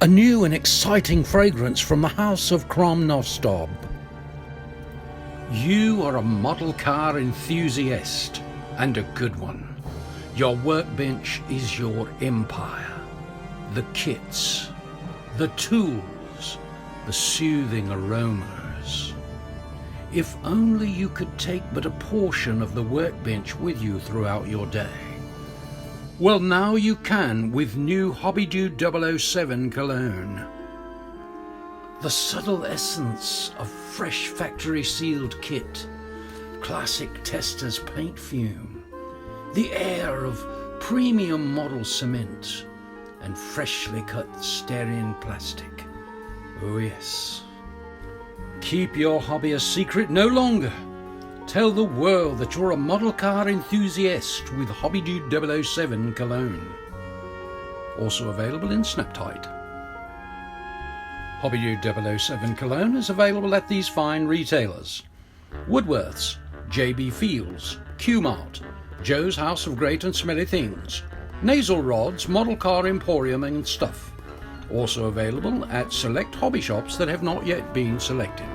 A new and exciting fragrance from the house of Kromnostob. You are a model car enthusiast, and a good one. Your workbench is your empire. The kits, the tools, the soothing aromas. If only you could take but a portion of the workbench with you throughout your day. Well, now you can with new HobbiWerks 007 cologne. The subtle essence of fresh factory sealed kit, classic testers paint fume, the air of premium model cement, and freshly cut stearine plastic. Oh yes. Keep your hobby a secret no longer. Tell the world that you're a model car enthusiast with HobbiWerks 007 cologne. Also available in Snap-Tight. HobbiWerks 007 cologne is available at these fine retailers: Woodworth's, JB Fields, Q-Mart, Joe's House of Great and Smelly Things, Nasal Rod's Model Car Emporium and Stuff. Also available at select hobby shops that have not yet been selected.